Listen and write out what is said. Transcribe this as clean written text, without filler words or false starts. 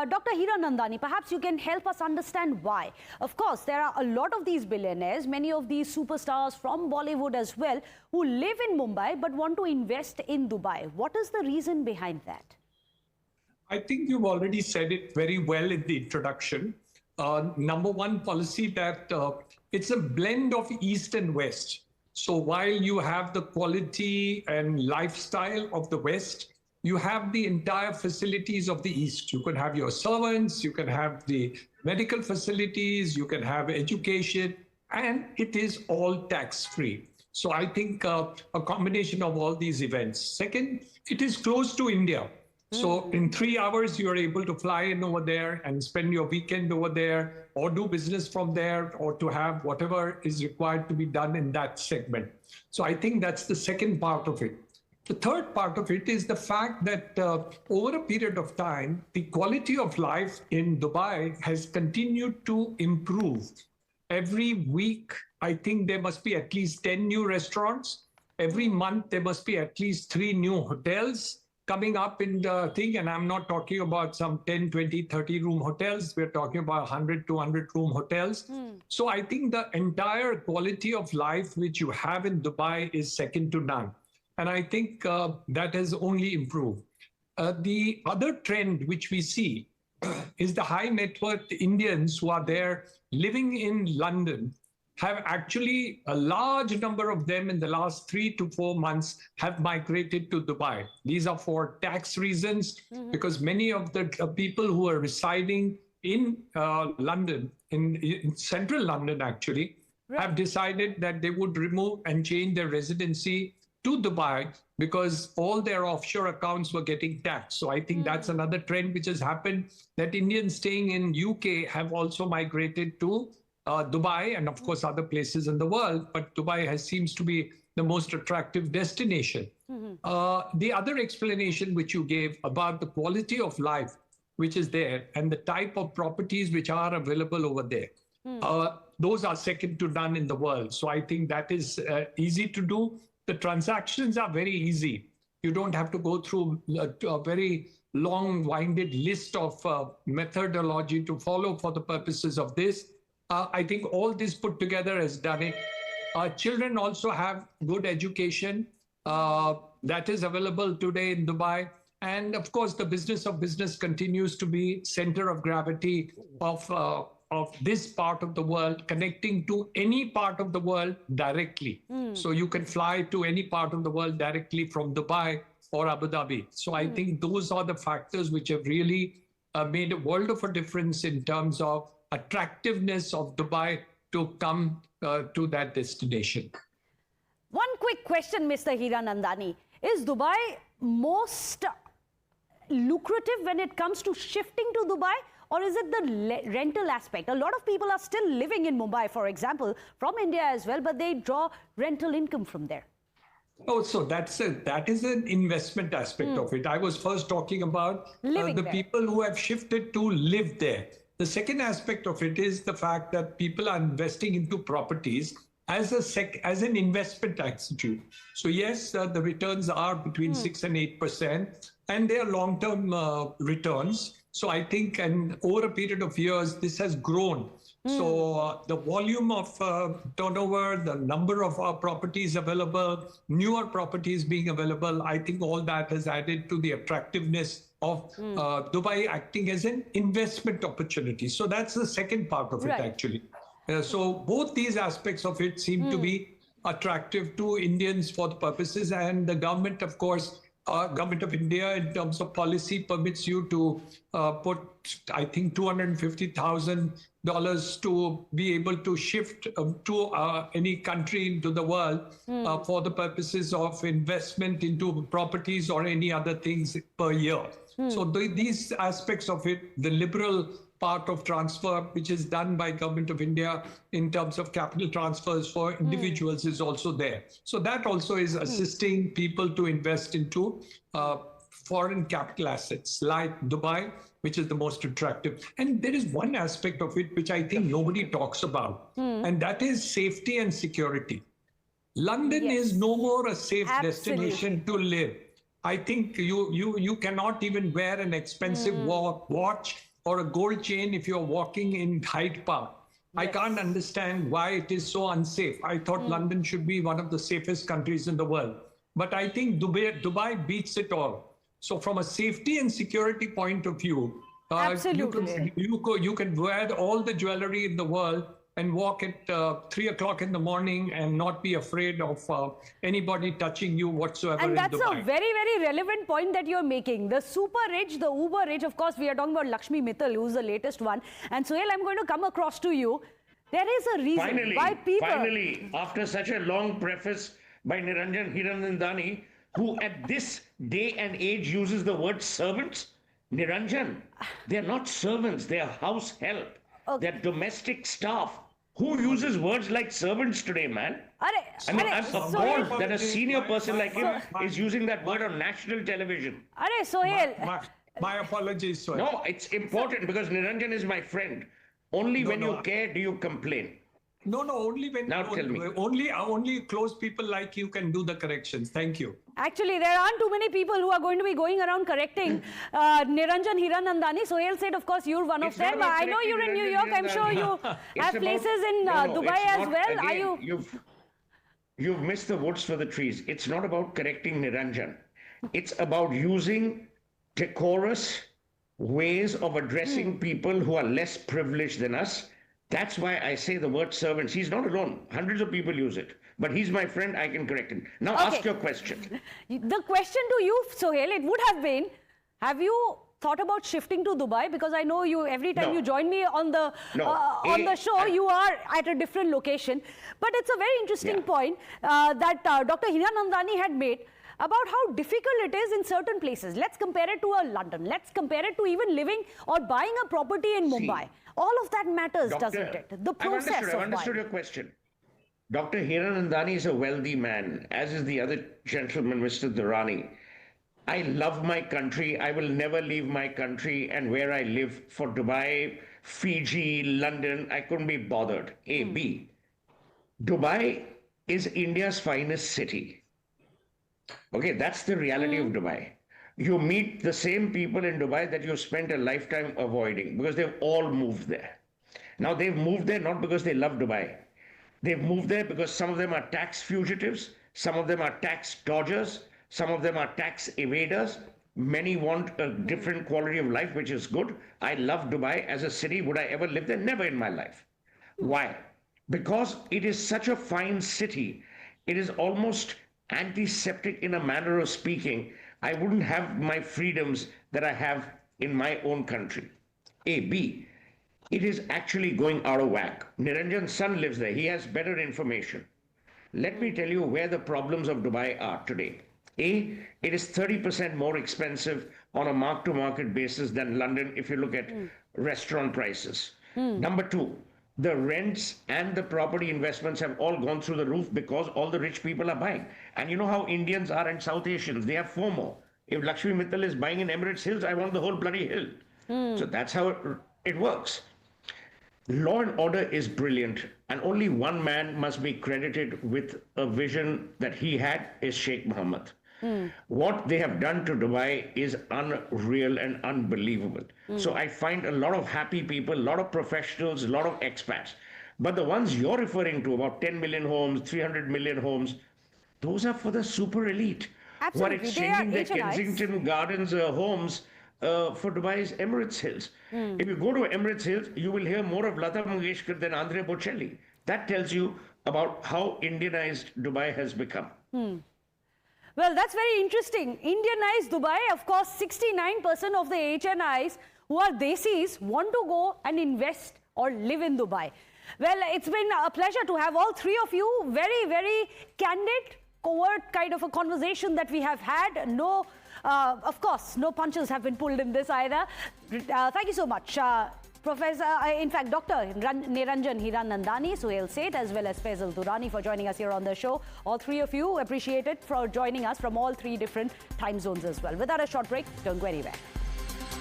Dr. Hiranandani, perhaps you can help us understand why. Of course, there are a lot of these billionaires, many of these superstars from Bollywood as well, who live in Mumbai but want to invest in Dubai. What is the reason behind that? I think you've already said it very well in the introduction. Number one policy that it's a blend of East and West. So while you have the quality and lifestyle of the West, you have the entire facilities of the East. You can have your servants, you can have the medical facilities, you can have education, and it is all tax-free. So I think a combination of all these events. Second, it is close to India. So in 3 hours, you're able to fly in over there and spend your weekend over there, or do business from there, or to have whatever is required to be done in that segment. So I think that's the second part of it. The third part of it is the fact that over a period of time, the quality of life in Dubai has continued to improve. Every week, I think there must be at least 10 new restaurants. Every month, there must be at least 3 new hotels coming up in the thing. And I'm not talking about some 10, 20, 30 room hotels. We're talking about 100, 200 room hotels. So I think the entire quality of life which you have in Dubai is second to none. And I think that has only improved. The other trend which we see is the high net worth Indians who are there living in London have actually, a large number of them in the last 3 to 4 months have migrated to Dubai. These are for tax reasons, because many of the people who are residing in London, in central London actually, have decided that they would remove and change their residency to Dubai because all their offshore accounts were getting taxed. So I think that's another trend which has happened, that Indians staying in UK have also migrated to Dubai and of course other places in the world, but Dubai seems to be the most attractive destination. The other explanation which you gave about the quality of life which is there and the type of properties which are available over there, those are second to none in the world. So I think that is easy to do. The transactions are very easy. You don't have to go through a very long-winded list of methodology to follow for the purposes of this. I think all this put together has done it. Children also have good education that is available today in Dubai. And of course, the business of business continues to be center of gravity of this part of the world, connecting to any part of the world directly. So you can fly to any part of the world directly from Dubai or Abu Dhabi. So I think those are the factors which have really made a world of a difference in terms of attractiveness of Dubai to come to that destination. One quick question, Mr. Hiranandani. Is Dubai most lucrative when it comes to shifting to Dubai? Or is it the rental aspect? A lot of people are still living in Mumbai, for example, from India as well, but they draw rental income from there. Oh, so that is an investment aspect of it. I was first talking about the people who have shifted to live there. The second aspect of it is the fact that people are investing into properties as an investment attitude. So yes, the returns are between 6 and 8%, and they are long-term returns. So I think, and over a period of years, this has grown. So the volume of turnover, the number of properties available, newer properties being available, I think all that has added to the attractiveness of Dubai acting as an investment opportunity. So that's the second part of it, actually. So both these aspects of it seem to be attractive to Indians for the purposes, and the government, of course, Government of India, in terms of policy, permits you to put, I think, $250,000 to be able to shift to any country into the world for the purposes of investment into properties or any other things per year. So these aspects of it, the liberal part of transfer, which is done by Government of India in terms of capital transfers for individuals, is also there. So that also is assisting people to invest into foreign capital assets like Dubai, which is the most attractive. And there is one aspect of it which I think nobody talks about, and that is safety and security. London is no more a safe destination to live. I think you cannot even wear an expensive watch or a gold chain if you're walking in Hyde Park. I can't understand why it is so unsafe. I thought London should be one of the safest countries in the world. But I think Dubai beats it all. So from a safety and security point of view, absolutely, you can wear all the jewelry in the world and walk at 3 o'clock in the morning and not be afraid of anybody touching you whatsoever. And that's in Dubai. a very, very relevant point that you're making. The super rich, the uber rich, of course, we are talking about Lakshmi Mittal, who's the latest one. And Suhel, I'm going to come across to you. There is a reason why people... Finally, after such a long preface by Niranjan Hiranandani, who at this day and age uses the word servants, Niranjan, they're not servants, they're house help. They're domestic staff. Who uses words like servants today, man? I mean, I'm appalled that a senior person like him is using that word on national television. Sohel. My apologies, Sohel. No, it's important because Niranjan is my friend. Only when you care do you complain. No, only when now tell me. Only close people like you can do the corrections. Thank you. Actually, there aren't too many people who are going to be going around correcting Niranjan Hiranandani. Sohel said, of course, you're one of them. I know you're in New York. I'm sure you have places in Dubai as well. Again, are you? You've missed the woods for the trees. It's not about correcting Niranjan. It's about using decorous ways of addressing people who are less privileged than us. That's why I say the word servants. He's not alone. Hundreds of people use it. But he's my friend. I can correct him. Now ask your question. The question to you, Sohel, it would have been, have you thought about shifting to Dubai? Because I know you, every time you join me on the show, you are at a different location. But it's a very interesting point that Dr. Hiranandani had made about how difficult it is in certain places. Let's compare it to London. Let's compare it to even living or buying a property in Mumbai. All of that matters, doesn't it? The process I've understood your question. Dr. Hiranandani is a wealthy man, as is the other gentleman, Mr. Durrani. I love my country. I will never leave my country and where I live for Dubai, Fiji, London. I couldn't be bothered. A. B. Dubai is India's finest city. Okay, that's the reality of Dubai. You meet the same people in Dubai that you spent a lifetime avoiding because they've all moved there. Now, they've moved there not because they love Dubai. They've moved there because some of them are tax fugitives, some of them are tax dodgers, some of them are tax evaders. Many want a different quality of life, which is good. I love Dubai as a city. Would I ever live there? Never in my life. Why? Because it is such a fine city. It is almost antiseptic in a manner of speaking. I wouldn't have my freedoms that I have in my own country. A. B. It is actually going out of whack. Niranjan's son lives there. He has better information. Let me tell you where the problems of Dubai are today. A. It is 30% more expensive on a mark-to-market basis than London if you look at restaurant prices. Number two, the rents and the property investments have all gone through the roof because all the rich people are buying. And you know how Indians are and South Asians, they have FOMO. If Lakshmi Mittal is buying in Emirates Hills, I want the whole bloody hill. So that's how it works. Law and order is brilliant, and only one man must be credited with a vision that he had is Sheikh Mohammed. What they have done to Dubai is unreal and unbelievable. So I find a lot of happy people, a lot of professionals, a lot of expats. But the ones you're referring to, about 10 million homes, 300 million homes, those are for the super elite. Absolutely. Who are exchanging their Kensington Gardens homes for Dubai's Emirates Hills. If you go to Emirates Hills, you will hear more of Lata Mangeshkar than Andrea Bocelli. That tells you about how Indianized Dubai has become. Well, that's very interesting. Indianized Dubai, of course, 69% of the HNIs who are Desis want to go and invest or live in Dubai. Well, it's been a pleasure to have all three of you. Very, very candid, covert kind of a conversation that we have had. No, of course, no punches have been pulled in this either. Thank you so much. Professor, in fact, Dr. Niranjan Hiranandani, Suhel Seth, as well as Faisal Durrani for joining us here on the show. All three of you appreciate it for joining us from all three different time zones as well. Without a short break, don't go anywhere.